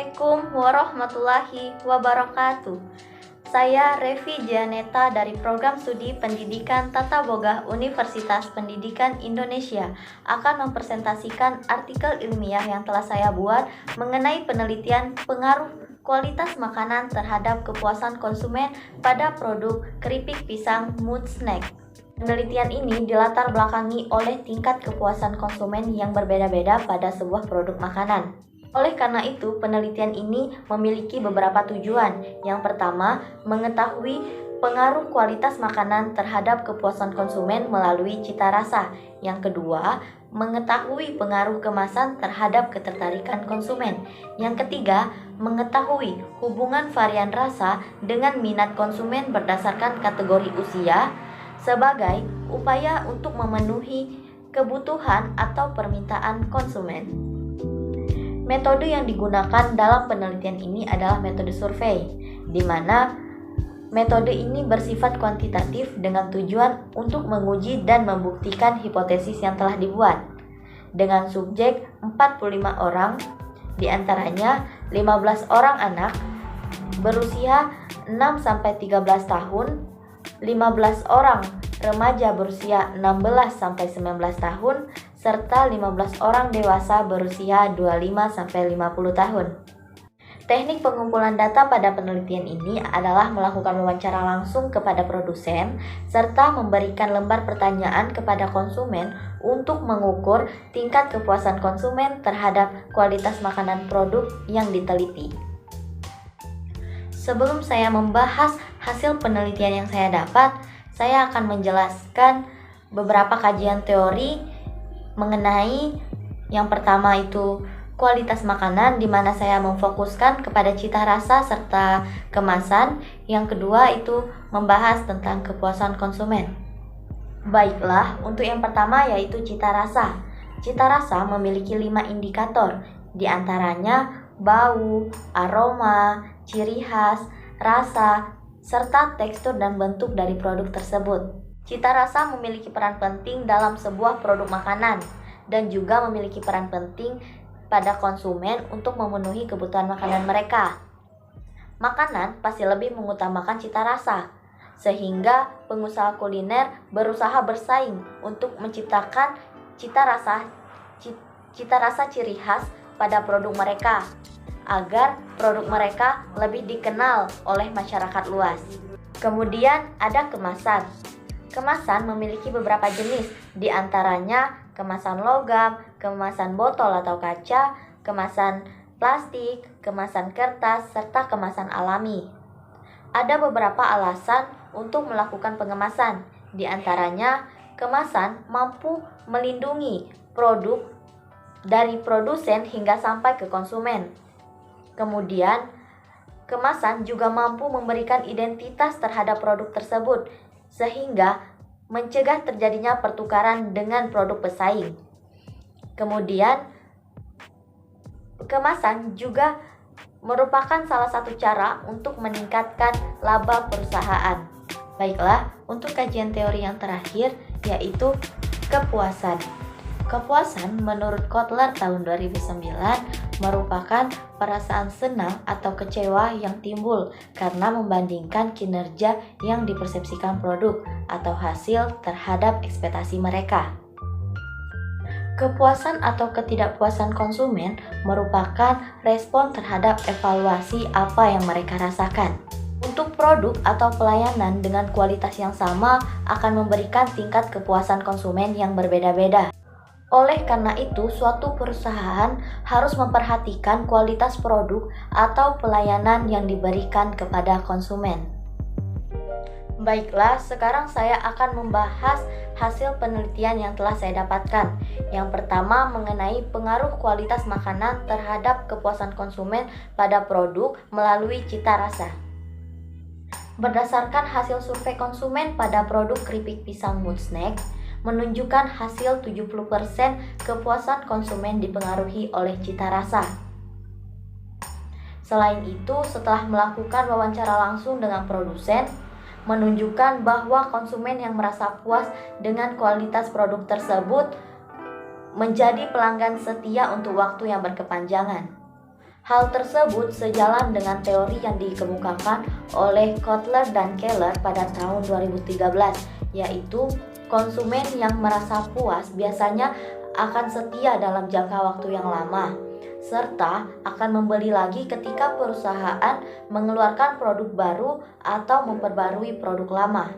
Assalamualaikum warahmatullahi wabarakatuh. Saya Revi Janeta dari Program Studi Pendidikan Tata Boga Universitas Pendidikan Indonesia akan mempresentasikan artikel ilmiah yang telah saya buat mengenai penelitian pengaruh kualitas makanan terhadap kepuasan konsumen pada produk keripik pisang mood snack. Penelitian ini dilatar belakangi oleh tingkat kepuasan konsumen yang berbeda-beda pada sebuah produk makanan. Oleh karena itu, penelitian ini memiliki beberapa tujuan. Yang pertama, mengetahui pengaruh kualitas makanan terhadap kepuasan konsumen melalui cita rasa. Yang kedua, mengetahui pengaruh kemasan terhadap ketertarikan konsumen. Yang ketiga, mengetahui hubungan varian rasa dengan minat konsumen berdasarkan kategori usia sebagai upaya untuk memenuhi kebutuhan atau permintaan konsumen. Metode yang digunakan dalam penelitian ini adalah metode survei, di mana metode ini bersifat kuantitatif dengan tujuan untuk menguji dan membuktikan hipotesis yang telah dibuat. Dengan subjek 45 orang, diantaranya 15 orang anak berusia 6-13 tahun, 15 orang remaja berusia 16-19 tahun, serta 15 orang dewasa berusia 25-50 tahun. Teknik pengumpulan data pada penelitian ini adalah melakukan wawancara langsung kepada produsen, serta memberikan lembar pertanyaan kepada konsumen untuk mengukur tingkat kepuasan konsumen terhadap kualitas makanan produk yang diteliti. Sebelum saya membahas hasil penelitian yang saya dapat, saya akan menjelaskan beberapa kajian teori mengenai yang pertama itu kualitas makanan, di mana saya memfokuskan kepada cita rasa serta kemasan. Yang kedua itu membahas tentang kepuasan konsumen. Baiklah, untuk yang pertama yaitu cita rasa. Cita rasa memiliki 5 indikator, di antaranya bau, aroma, ciri khas, rasa, serta tekstur dan bentuk dari produk tersebut. Cita rasa memiliki peran penting dalam sebuah produk makanan dan juga memiliki peran penting pada konsumen untuk memenuhi kebutuhan makanan mereka. Makanan pasti lebih mengutamakan cita rasa, sehingga pengusaha kuliner berusaha bersaing untuk menciptakan cita rasa ciri khas pada produk mereka, agar produk mereka lebih dikenal oleh masyarakat luas. Kemudian ada kemasan. Kemasan memiliki beberapa jenis, di antaranya kemasan logam, kemasan botol atau kaca, kemasan plastik, kemasan kertas, serta kemasan alami. Ada beberapa alasan untuk melakukan pengemasan, di antaranya kemasan mampu melindungi produk dari produsen hingga sampai ke konsumen. Kemudian, kemasan juga mampu memberikan identitas terhadap produk tersebut, sehingga mencegah terjadinya pertukaran dengan produk pesaing. Kemudian, kemasan juga merupakan salah satu cara untuk meningkatkan laba perusahaan. Baiklah, untuk kajian teori yang terakhir yaitu kepuasan. Kepuasan menurut Kotler tahun 2009 merupakan perasaan senang atau kecewa yang timbul karena membandingkan kinerja yang dipersepsikan produk atau hasil terhadap ekspektasi mereka. Kepuasan atau ketidakpuasan konsumen merupakan respon terhadap evaluasi apa yang mereka rasakan. Untuk produk atau pelayanan dengan kualitas yang sama akan memberikan tingkat kepuasan konsumen yang berbeda-beda. Oleh karena itu, suatu perusahaan harus memperhatikan kualitas produk atau pelayanan yang diberikan kepada konsumen. Baiklah, sekarang saya akan membahas hasil penelitian yang telah saya dapatkan. Yang pertama, mengenai pengaruh kualitas makanan terhadap kepuasan konsumen pada produk melalui cita rasa. Berdasarkan hasil survei konsumen pada produk keripik pisang mood snack, menunjukkan hasil 70% kepuasan konsumen dipengaruhi oleh cita rasa. Selain itu, setelah melakukan wawancara langsung dengan produsen, menunjukkan bahwa konsumen yang merasa puas dengan kualitas produk tersebut menjadi pelanggan setia untuk waktu yang berkepanjangan. Hal tersebut sejalan dengan teori yang dikemukakan oleh Kotler dan Keller pada tahun 2013, yaitu konsumen yang merasa puas biasanya akan setia dalam jangka waktu yang lama, serta akan membeli lagi ketika perusahaan mengeluarkan produk baru atau memperbarui produk lama.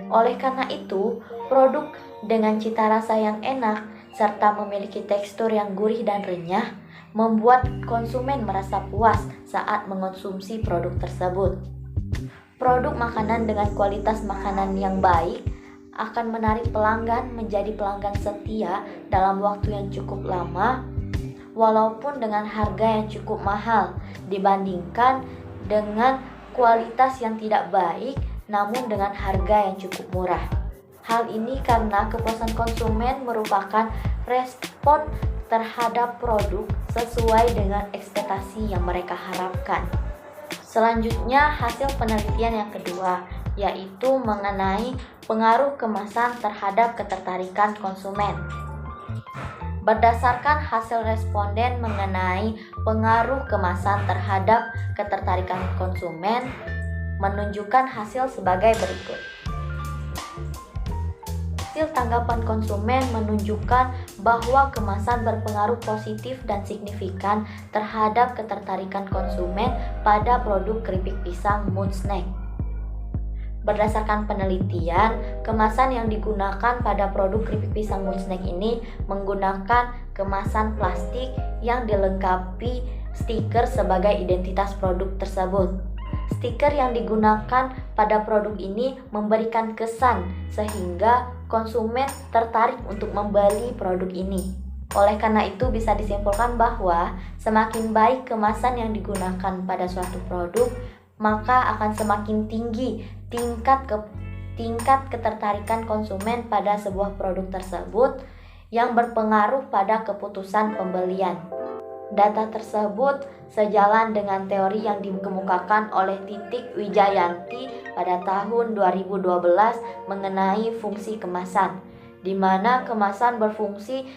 Oleh karena itu, produk dengan cita rasa yang enak serta memiliki tekstur yang gurih dan renyah membuat konsumen merasa puas saat mengonsumsi produk tersebut. Produk makanan dengan kualitas makanan yang baik akan menarik pelanggan menjadi pelanggan setia dalam waktu yang cukup lama, walaupun dengan harga yang cukup mahal dibandingkan dengan kualitas yang tidak baik namun dengan harga yang cukup murah. Hal ini karena kepuasan konsumen merupakan respon terhadap produk sesuai dengan ekspektasi yang mereka harapkan. Selanjutnya, hasil penelitian yang kedua, yaitu mengenai pengaruh kemasan terhadap ketertarikan konsumen. Berdasarkan hasil responden mengenai pengaruh kemasan terhadap ketertarikan konsumen, menunjukkan hasil sebagai berikut. Hasil tanggapan konsumen menunjukkan bahwa kemasan berpengaruh positif dan signifikan terhadap ketertarikan konsumen pada produk keripik pisang Mood Snack. Berdasarkan penelitian, kemasan yang digunakan pada produk keripik pisang Mood Snack ini menggunakan kemasan plastik yang dilengkapi stiker sebagai identitas produk tersebut. Stiker yang digunakan pada produk ini memberikan kesan sehingga konsumen tertarik untuk membeli produk ini. Oleh karena itu bisa disimpulkan bahwa semakin baik kemasan yang digunakan pada suatu produk, maka akan semakin tinggi tingkat ketertarikan konsumen pada sebuah produk tersebut yang berpengaruh pada keputusan pembelian. Data tersebut sejalan dengan teori yang dikemukakan oleh Titik Wijayanti pada tahun 2012 mengenai fungsi kemasan, di mana kemasan berfungsi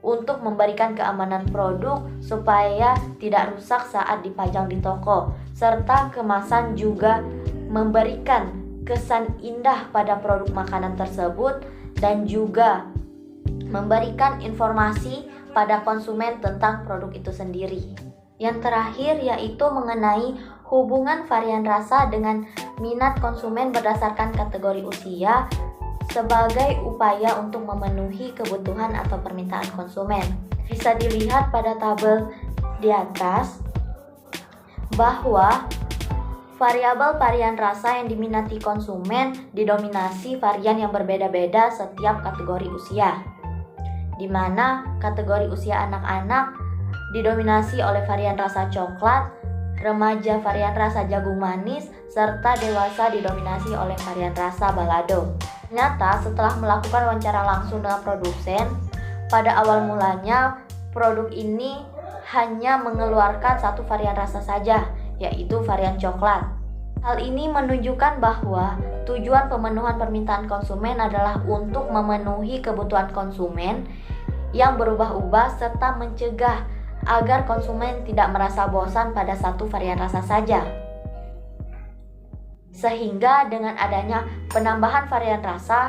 untuk memberikan keamanan produk supaya tidak rusak saat dipajang di toko, serta kemasan juga memberikan kesan indah pada produk makanan tersebut dan juga memberikan informasi pada konsumen tentang produk itu sendiri. Yang terakhir yaitu mengenai hubungan varian rasa dengan minat konsumen berdasarkan kategori usia sebagai upaya untuk memenuhi kebutuhan atau permintaan konsumen. Bisa dilihat pada tabel di atas bahwa variabel varian rasa yang diminati konsumen didominasi varian yang berbeda-beda setiap kategori usia, di mana kategori usia anak-anak didominasi oleh varian rasa coklat, remaja varian rasa jagung manis, serta dewasa didominasi oleh varian rasa balado. Ternyata setelah melakukan wawancara langsung dengan produsen, pada awal mulanya produk ini hanya mengeluarkan satu varian rasa saja, yaitu varian coklat. Hal ini menunjukkan bahwa tujuan pemenuhan permintaan konsumen adalah untuk memenuhi kebutuhan konsumen yang berubah-ubah serta mencegah agar konsumen tidak merasa bosan pada satu varian rasa saja. Sehingga dengan adanya penambahan varian rasa,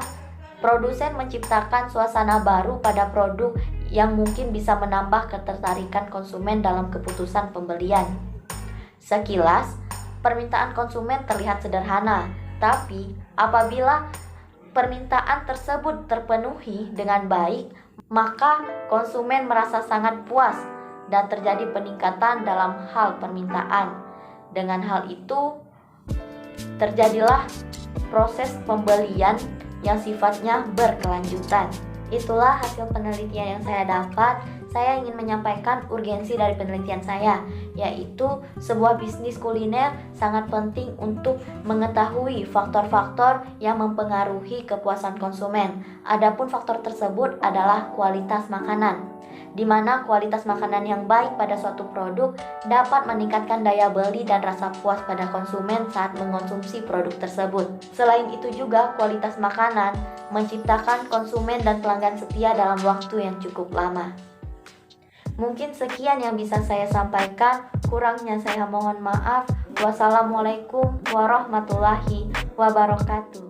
produsen menciptakan suasana baru pada produk yang mungkin bisa menambah ketertarikan konsumen dalam keputusan pembelian. Sekilas, permintaan konsumen terlihat sederhana, tapi apabila permintaan tersebut terpenuhi dengan baik, maka konsumen merasa sangat puas dan terjadi peningkatan dalam hal permintaan. Dengan hal itu, terjadilah proses pembelian yang sifatnya berkelanjutan. Itulah hasil penelitian yang saya dapat. Saya ingin menyampaikan urgensi dari penelitian saya, yaitu sebuah bisnis kuliner sangat penting untuk mengetahui faktor-faktor yang mempengaruhi kepuasan konsumen. Adapun faktor tersebut adalah kualitas makanan, di mana kualitas makanan yang baik pada suatu produk dapat meningkatkan daya beli dan rasa puas pada konsumen saat mengonsumsi produk tersebut. Selain itu juga kualitas makanan menciptakan konsumen dan pelanggan setia dalam waktu yang cukup lama. Mungkin sekian yang bisa saya sampaikan, kurangnya saya mohon maaf. Wassalamualaikum warahmatullahi wabarakatuh.